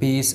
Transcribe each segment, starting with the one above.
20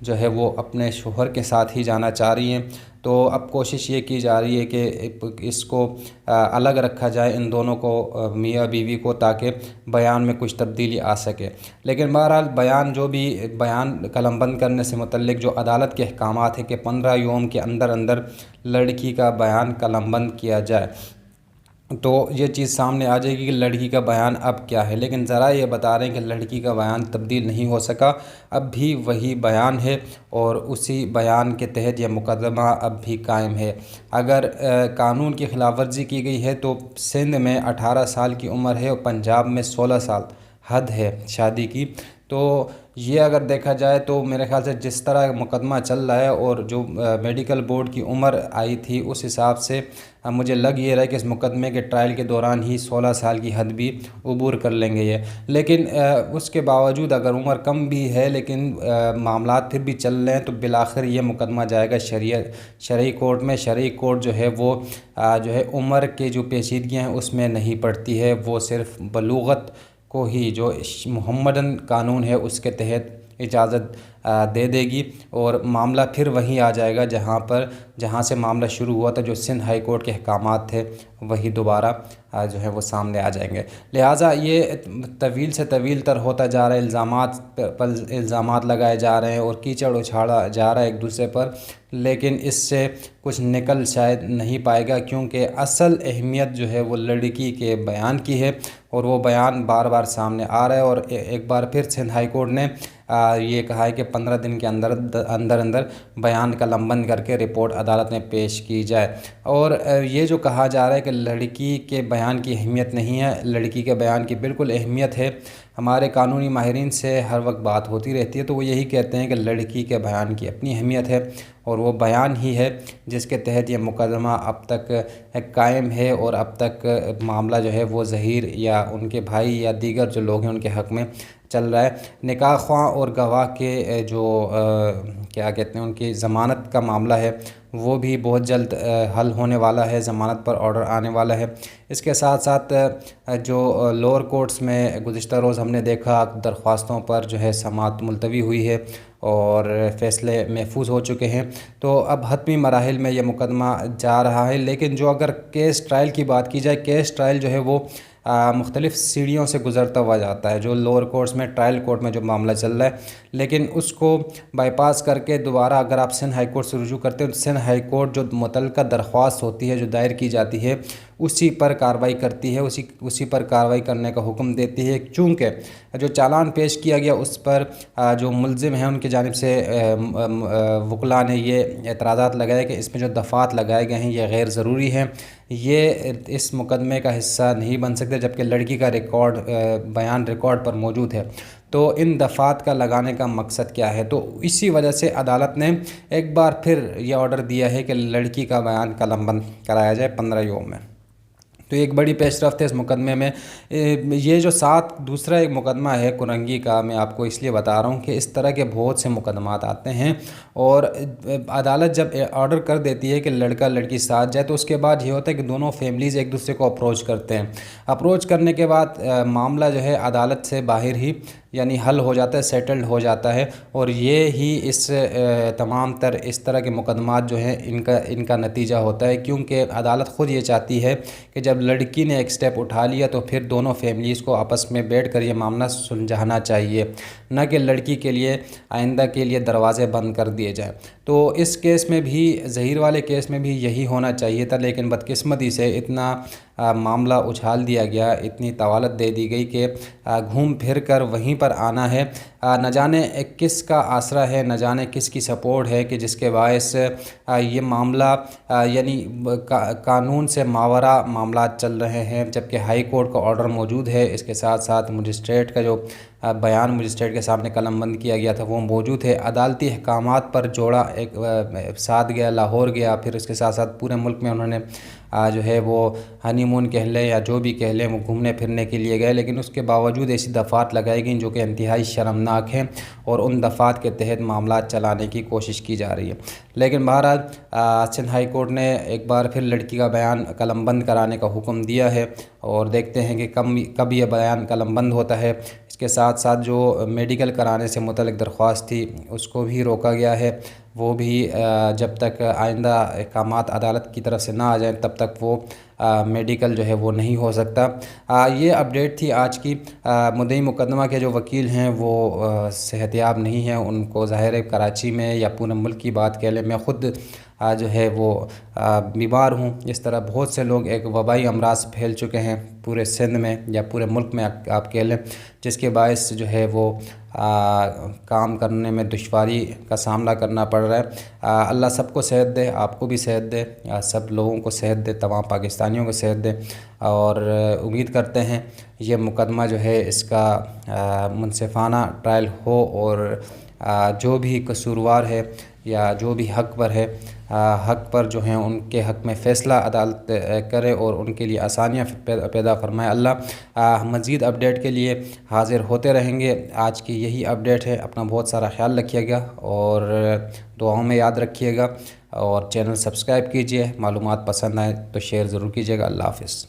جو ہے وہ اپنے شوہر کے ساتھ ہی جانا چاہ رہی ہیں۔ تو اب کوشش یہ کی جا رہی ہے کہ اس کو الگ رکھا جائے، ان دونوں کو، میاں بیوی کو، تاکہ بیان میں کچھ تبدیلی آ سکے۔ لیکن بہرحال بیان قلم بند کرنے سے متعلق جو عدالت کے احکامات ہیں کہ 15 یوم کے اندر اندر لڑکی کا بیان قلم بند کیا جائے، تو یہ چیز سامنے آ جائے گی کہ لڑکی کا بیان اب کیا ہے۔ لیکن ذرائع یہ بتا رہے ہیں کہ لڑکی کا بیان تبدیل نہیں ہو سکا، اب بھی وہی بیان ہے اور اسی بیان کے تحت یہ مقدمہ اب بھی قائم ہے۔ اگر قانون کی خلاف ورزی کی گئی ہے تو سندھ میں 18 سال کی عمر ہے اور پنجاب میں 16 سال حد ہے شادی کی۔ تو یہ اگر دیکھا جائے تو میرے خیال سے جس طرح مقدمہ چل رہا ہے اور جو میڈیکل بورڈ کی عمر آئی تھی اس حساب سے مجھے لگ یہ رہا ہے کہ اس مقدمے کے ٹرائل کے دوران ہی 16 سال کی حد بھی عبور کر لیں گے یہ۔ لیکن اس کے باوجود اگر عمر کم بھی ہے لیکن معاملات پھر بھی چل رہے ہیں تو بالآخر یہ مقدمہ جائے گا شرعی کورٹ میں۔ شرعی کورٹ جو ہے وہ جو ہے عمر کے جو پیچیدگیاں ہیں اس میں نہیں پڑتی ہے، وہ صرف بلوغت کو ہی جو محمدن قانون ہے اس کے تحت اجازت دے دے گی، اور معاملہ پھر وہیں آ جائے گا جہاں سے معاملہ شروع ہوا تھا۔ جو سندھ ہائی کورٹ کے احکامات تھے وہی دوبارہ جو ہے وہ سامنے آ جائیں گے۔ لہٰذا یہ طویل سے طویل تر ہوتا جا رہا ہے، الزامات پر الزامات لگائے جا رہے ہیں اور کیچڑ اچھاڑا جا رہا ہے ایک دوسرے پر، لیکن اس سے کچھ نکل شاید نہیں پائے گا، کیونکہ اصل اہمیت جو ہے وہ لڑکی کے بیان کی ہے اور وہ بیان بار بار سامنے آ رہا ہے۔ اور ایک بار پھر سندھ ہائی کورٹ نے یہ کہا ہے کہ 15 دن کے اندر بیان قلم بند کر کے رپورٹ عدالت میں پیش کی جائے۔ اور یہ جو کہا جا رہا ہے کہ لڑکی کے بیان کی اہمیت نہیں ہے، لڑکی کے بیان کی بالکل اہمیت ہے۔ ہمارے قانونی ماہرین سے ہر وقت بات ہوتی رہتی ہے تو وہ یہی کہتے ہیں کہ لڑکی کے بیان کی اپنی اہمیت ہے اور وہ بیان ہی ہے جس کے تحت یہ مقدمہ اب تک قائم ہے اور اب تک معاملہ جو ہے وہ ظہیر یا ان کے بھائی یا دیگر جو لوگ ہیں ان کے حق میں چل رہا ہے۔ نکاح خواں اور گواہ کے جو کیا کہتے ہیں ان کی ضمانت کا معاملہ ہے وہ بھی بہت جلد حل ہونے والا ہے، ضمانت پر آرڈر آنے والا ہے۔ اس کے ساتھ ساتھ جو لوور کورٹس میں گزشتہ روز ہم نے دیکھا درخواستوں پر جو ہے سماعت ملتوی ہوئی ہے اور فیصلے محفوظ ہو چکے ہیں، تو اب حتمی مراحل میں یہ مقدمہ جا رہا ہے۔ لیکن جو اگر کیس ٹرائل کی بات کی جائے، کیس ٹرائل جو ہے وہ مختلف سیڑھیوں سے گزرتا ہوا جاتا ہے۔ جو لوور کورٹس میں ٹرائل کورٹ میں جو معاملہ چل رہا ہے، لیکن اس کو بائی پاس کر کے دوبارہ اگر آپ سندھ ہائی کورٹ سے رجوع کرتے ہیں تو سندھ ہائی کورٹ جو متعلقہ درخواست ہوتی ہے جو دائر کی جاتی ہے اسی پر کارروائی کرتی ہے، اسی پر کارروائی کرنے کا حکم دیتی ہے، چونکہ جو چالان پیش کیا گیا اس پر جو ملزم ہیں ان کی جانب سے وکلاء نے یہ اعتراضات لگائے کہ اس میں جو دفعات لگائے گئے ہیں یہ غیر ضروری ہیں، یہ اس مقدمے کا حصہ نہیں بن سکتے، جبکہ لڑکی کا بیان ریکارڈ پر موجود ہے۔ تو ان دفعات کا لگانے کا مقصد کیا ہے؟ تو اسی وجہ سے عدالت نے ایک بار پھر یہ آرڈر دیا ہے کہ لڑکی کا بیان قلم بند کرایا جائے 15 یوم میں۔ تو ایک بڑی پیش رفت ہے اس مقدمے میں۔ یہ جو دوسرا ایک مقدمہ ہے کرنگی کا، میں آپ کو اس لیے بتا رہا ہوں کہ اس طرح کے بہت سے مقدمات آتے ہیں اور عدالت جب آرڈر کر دیتی ہے کہ لڑکا لڑکی ساتھ جائے تو اس کے بعد یہ ہوتا ہے کہ دونوں فیملیز ایک دوسرے کو اپروچ کرتے ہیں۔ اپروچ کرنے کے بعد معاملہ جو ہے عدالت سے باہر ہی یعنی حل ہو جاتا ہے، سیٹلڈ ہو جاتا ہے، اور یہ ہی اس تمام تر اس طرح کے مقدمات جو ہیں ان کا نتیجہ ہوتا ہے، کیونکہ عدالت خود یہ چاہتی ہے کہ جب لڑکی نے ایک سٹیپ اٹھا لیا تو پھر دونوں فیملیز کو آپس میں بیٹھ کر یہ معاملہ سلجھانا چاہیے، نہ کہ لڑکی کے لیے آئندہ کے لیے دروازے بند کر دیے جائیں۔ تو اس کیس میں بھی، ظہیر والے کیس میں بھی یہی ہونا چاہیے تھا، لیکن بدقسمتی سے اتنا معاملہ اچھال دیا گیا، اتنی طوالت دے دی گئی کہ گھوم پھر کر وہیں پر آنا ہے۔ نہ جانے کس کا آسرا ہے، نہ جانے کس کی سپورٹ ہے کہ جس کے باعث یہ معاملہ یعنی قانون سے ماورا معاملات چل رہے ہیں، جبکہ ہائی کورٹ کا آرڈر موجود ہے، اس کے ساتھ ساتھ مجسٹریٹ کا جو بیان مجسٹریٹ کے سامنے قلم بند کیا گیا تھا وہ موجود ہے۔ عدالتی احکامات پر جوڑا ایک ساتھ گیا، لاہور گیا، پھر اس کے ساتھ ساتھ پورے ملک میں انہوں نے جو ہے وہ ہنی مون کہہ لیں یا جو بھی کہہ لیں وہ گھومنے پھرنے کے لیے گئے، لیکن اس کے باوجود ایسی دفعات لگائی گئیں جو کہ انتہائی شرمناک ہیں اور ان دفعات کے تحت معاملات چلانے کی کوشش کی جا رہی ہے۔ لیکن بہرحال سندھ ہائی کورٹ نے ایک بار پھر لڑکی کا بیان قلم بند کرانے کا حکم دیا ہے اور دیکھتے ہیں کہ کب یہ بیان قلم بند ہوتا ہے۔ اس اس کے ساتھ ساتھ جو میڈیکل کرانے سے متعلق درخواست تھی اس کو بھی روکا گیا ہے، وہ بھی جب تک آئندہ احکامات عدالت کی طرف سے نہ آ جائیں تب تک وہ میڈیکل جو ہے وہ نہیں ہو سکتا۔ یہ اپڈیٹ تھی آج کی۔ مدعی مقدمہ کے جو وکیل ہیں وہ صحت یاب نہیں ہیں، ان کو ظاہر ہے کراچی میں یا پورے ملک کی بات کہہ لیں، میں خود جو ہے وہ بیمار ہوں۔ اس طرح بہت سے لوگ، ایک وبائی امراض پھیل چکے ہیں پورے سندھ میں یا پورے ملک میں آپ کہہ لیں، جس کے باعث جو ہے وہ کام کرنے میں دشواری کا سامنا کرنا پڑ رہا ہے۔ اللہ سب کو صحت دے، آپ کو بھی صحت دے، سب لوگوں کو صحت دے، تمام پاکستانیوں کو صحت دے، اور امید کرتے ہیں یہ مقدمہ جو ہے اس کا منصفانہ ٹرائل ہو، اور جو بھی قصوروار ہے یا جو بھی حق پر ہے، حق پر جو ہیں ان کے حق میں فیصلہ عدالت کرے اور ان کے لیے آسانیاں پیدا فرمائے اللہ۔ مزید اپڈیٹ کے لیے حاضر ہوتے رہیں گے۔ آج کی یہی اپڈیٹ ہے۔ اپنا بہت سارا خیال رکھیے گا اور دعاؤں میں یاد رکھیے گا، اور چینل سبسکرائب کیجئے۔ معلومات پسند آئے تو شیئر ضرور کیجیے گا۔ اللہ حافظ۔